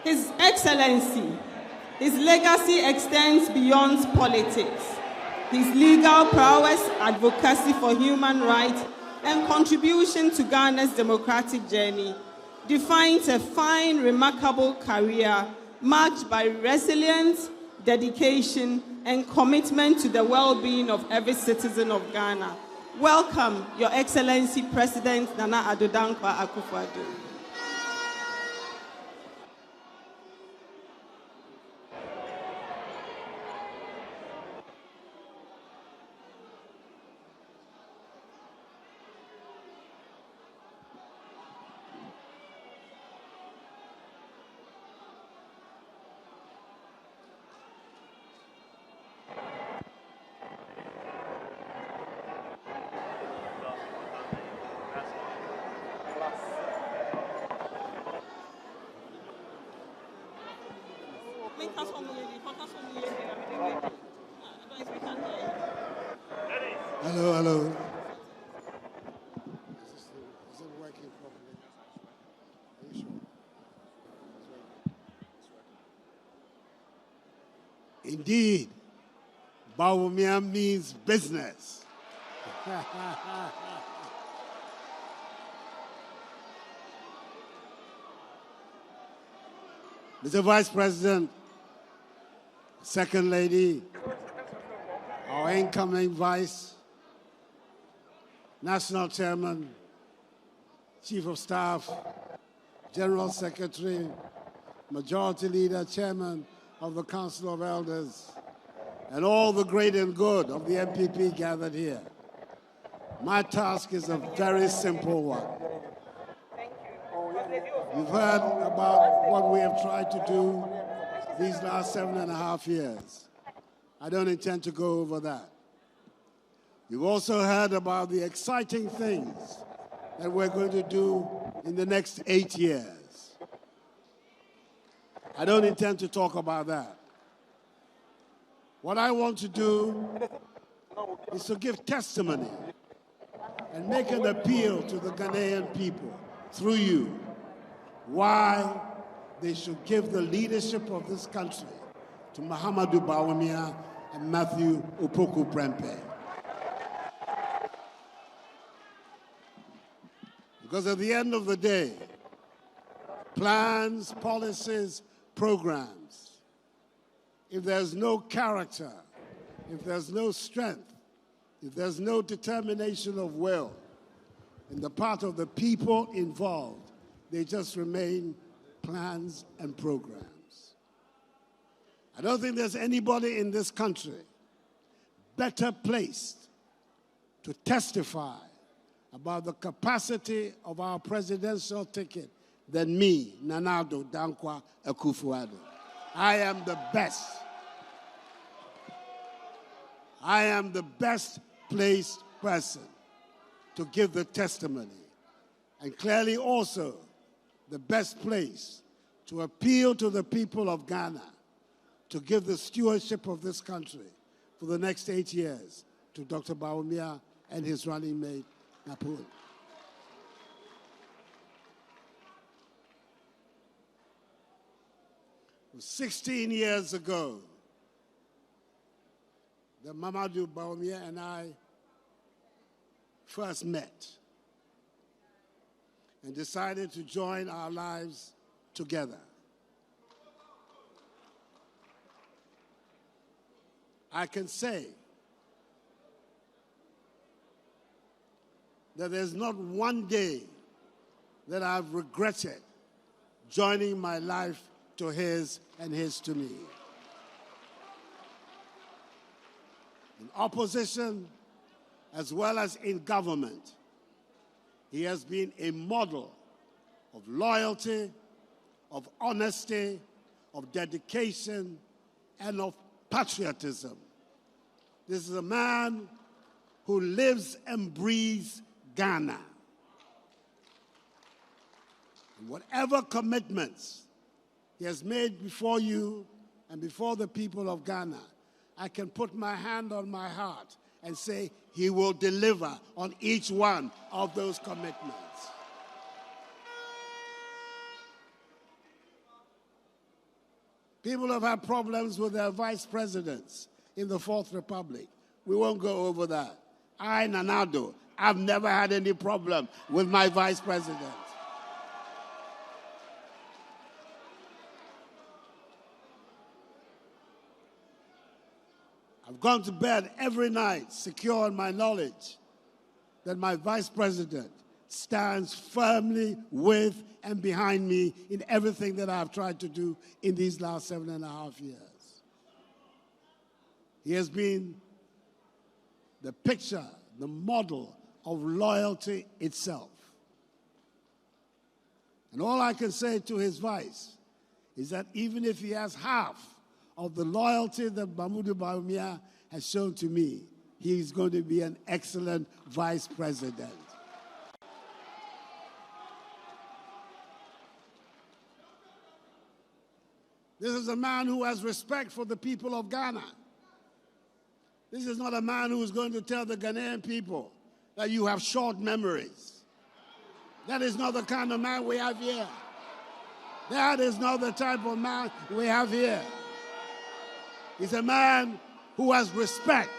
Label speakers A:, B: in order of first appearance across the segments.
A: His Excellency, his legacy extends beyond politics. His legal prowess, advocacy for human rights, and contribution to Ghana's democratic journey defines a fine, remarkable career marked by resilience, dedication, and commitment to the well-being of every citizen of Ghana. Welcome, Your Excellency President Nana Addo Dankwa Akufo-Addo.
B: Hello, hello. Is it working properly? Are you sure? Indeed, Bawumia means business. Mr. Vice President, Second Lady, our incoming Vice, National Chairman, Chief of Staff, General Secretary, Majority Leader, Chairman of the Council of Elders, and all the great and good of the NPP gathered here. My task is a very simple one. You've heard about what we have tried to do these last 7.5 years. I don't intend to go over that. You've also heard about the exciting things that we're going to do in the next 8 years. I don't intend to talk about that. What I want to do is to give testimony and make an appeal to the Ghanaian people through you why they should give the leadership of this country to Mahamudu Bawumia and Matthew Opoku Prempeh. Because at the end of the day, plans, policies, programs, if there's no character, if there's no strength, if there's no determination of will in the part of the people involved, they just remain plans and programs. I don't think there's anybody in this country better placed to testify about the capacity of our presidential ticket than me, Nana Addo Dankwa Akufo-Addo. I am the best. I am the best placed person to give the testimony, and clearly also the best place to appeal to the people of Ghana to give the stewardship of this country for the next 8 years to Dr. Bawumia and his running mate, Napo. 16 years ago, that Mahamudu Bawumia and I first met and decided to join our lives together. I can say that there's not one day that I've regretted joining my life to his and his to me. In opposition, as well as in government, he has been a model of loyalty, of honesty, of dedication, and of patriotism. This is a man who lives and breathes Ghana. And whatever commitments he has made before you and before the people of Ghana, I can put my hand on my heart and say he will deliver on each one of those commitments. People have had problems with their vice presidents in the Fourth Republic. We won't go over that. I, Nanado, I've never had any problem with my vice president. I've gone to bed every night secure in my knowledge that my vice president stands firmly with and behind me in everything that I've tried to do in these last 7.5 years. He has been the picture, the model of loyalty itself. And all I can say to his vice is that even if he has half of the loyalty that Bawumia has shown to me, he is going to be an excellent vice president. This is a man who has respect for the people of Ghana. This is not a man who is going to tell the Ghanaian people that you have short memories. That is not the kind of man we have here. That is not the type of man we have here. He's a man who has respect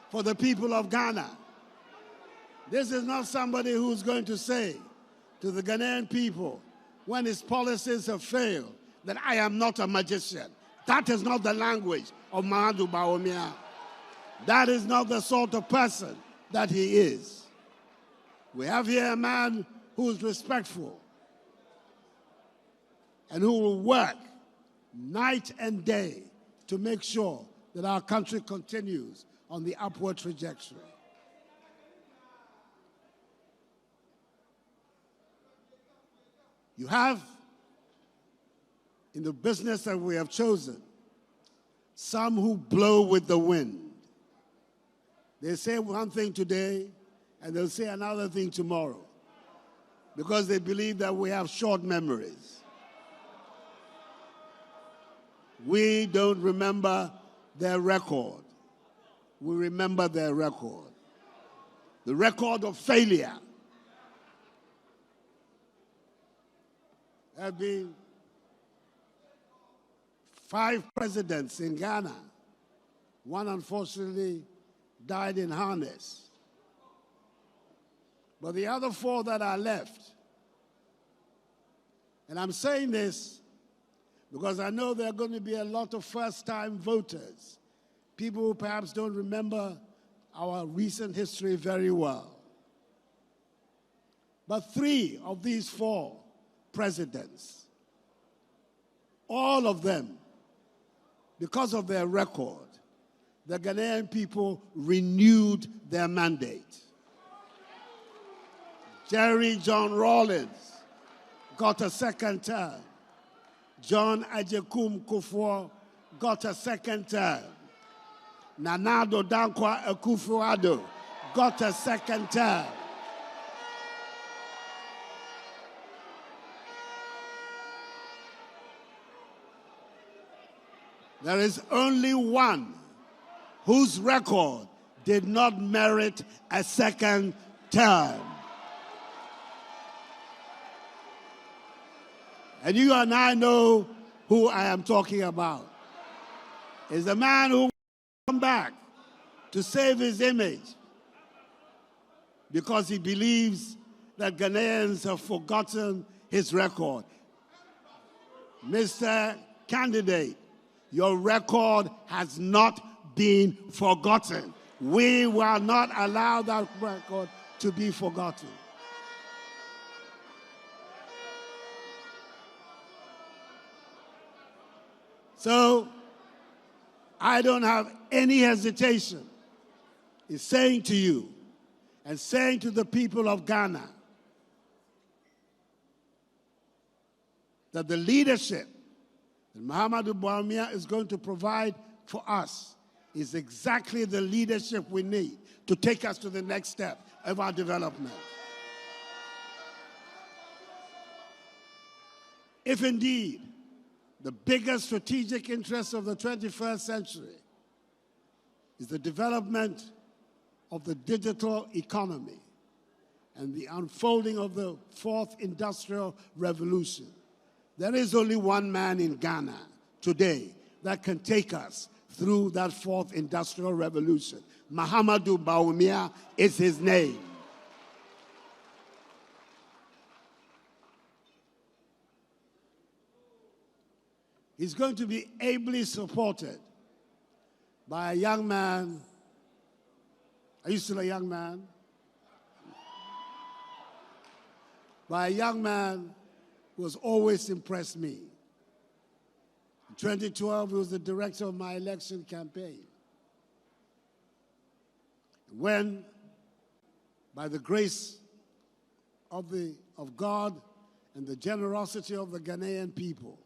B: for the people of Ghana. This is not somebody who's going to say to the Ghanaian people when his policies have failed that I am not a magician. That is not the language of Mahamudu Bawumia. That is not the sort of person that he is. We have here a man who is respectful and who will work night and day to make sure that our country continues on the upward trajectory. You have, in the business that we have chosen, some who blow with the wind. They say one thing today, and they'll say another thing tomorrow, because they believe that we have short memories. We don't remember their record. We remember their record. The record of failure. There have been 5 presidents in Ghana. One, unfortunately, died in harness. But the other 4 that are left, and I'm saying this because I know there are going to be a lot of first-time voters, people who perhaps don't remember our recent history very well. But 3 of these 4 presidents, all of them, because of their record, the Ghanaian people renewed their mandate. Jerry John Rawlings got a second term. John Ajekum Kufuor got a second term. Nanado Dankwa Akufo-Addo got a second term. There is only one whose record did not merit a second term. And you and I know who I am talking about. It's a man who will come back to save his image because he believes that Ghanaians have forgotten his record. Mr. Candidate, your record has not been forgotten. We will not allow that record to be forgotten. So, I don't have any hesitation in saying to you and saying to the people of Ghana that the leadership that Mahamudu Bawumia is going to provide for us is exactly the leadership we need to take us to the next step of our development. If indeed the biggest strategic interest of the 21st century is the development of the digital economy and the unfolding of the 4th industrial revolution, There is only one man in Ghana today that can take us through that fourth industrial revolution. Mahamudu Bawumia is his name. He's going to be ably supported by a young man. Are you still a young man? By a young man who has always impressed me. In 2012, he was the director of my election campaign. When, by the grace of God and the generosity of the Ghanaian people,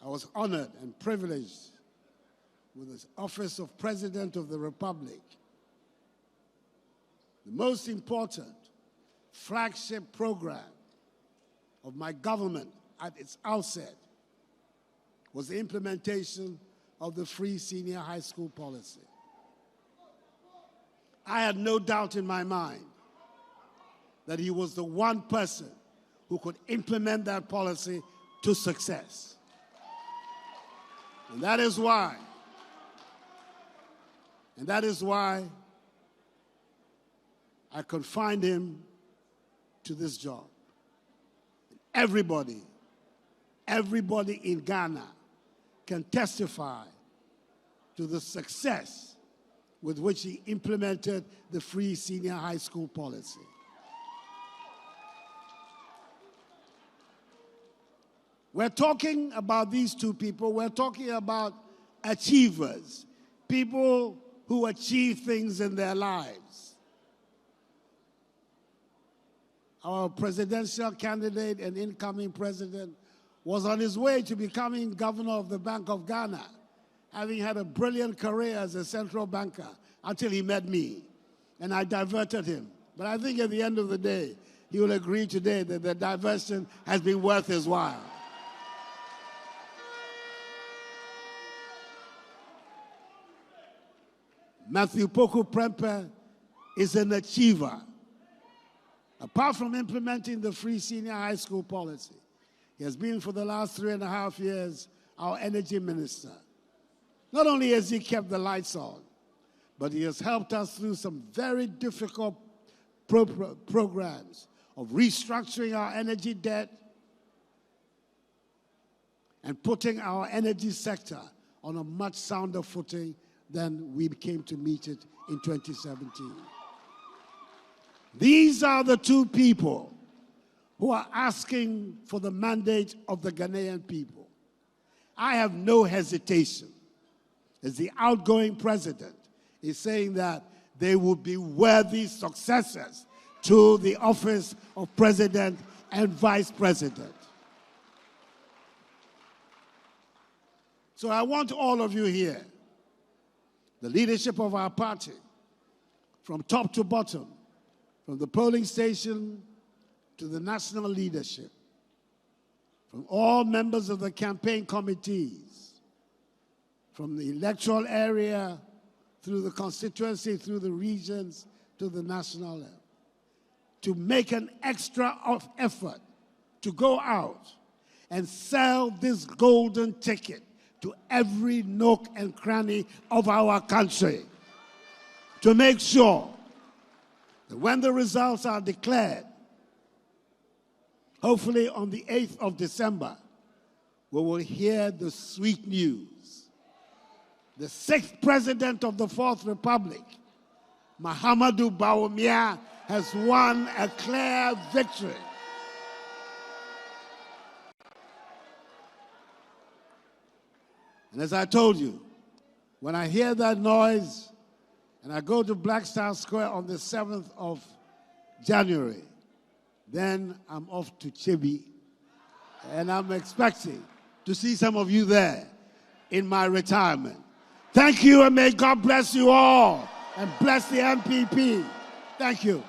B: I was honored and privileged with the office of President of the Republic. The most important flagship program of my government at its outset was the implementation of the free senior high school policy. I had no doubt in my mind that he was the one person who could implement that policy to success. And that is why I confined him to this job. Everybody in Ghana can testify to the success with which he implemented the free senior high school policy. We're talking about these two people. We're talking about achievers, people who achieve things in their lives. Our presidential candidate and incoming president was on his way to becoming governor of the Bank of Ghana, having had a brilliant career as a central banker until he met me, and I diverted him. But I think at the end of the day, he will agree today that the diversion has been worth his while. Matthew Poku Prempeh is an achiever. Apart from implementing the free senior high school policy, he has been for the last 3.5 years our energy minister. Not only has he kept the lights on, but he has helped us through some very difficult programs of restructuring our energy debt and putting our energy sector on a much sounder footing than we came to meet it in 2017. These are the two people who are asking for the mandate of the Ghanaian people. I have no hesitation, as the outgoing president is saying that they would be worthy successors to the office of president and vice president. So I want all of you here, the leadership of our party, from top to bottom, from the polling station to the national leadership, from all members of the campaign committees, from the electoral area through the constituency, through the regions, to the national level, to make an extra effort to go out and sell this golden ticket to every nook and cranny of our country, to make sure that when the results are declared, hopefully on the 8th of December, we will hear the sweet news. The 6th president of the 4th Republic, Mahamudu Bawumia, has won a clear victory. And as I told you, when I hear that noise and I go to Black Star Square on the 7th of January, then I'm off to Chibi, and I'm expecting to see some of you there in my retirement. Thank you, and may God bless you all and bless the NPP. Thank you.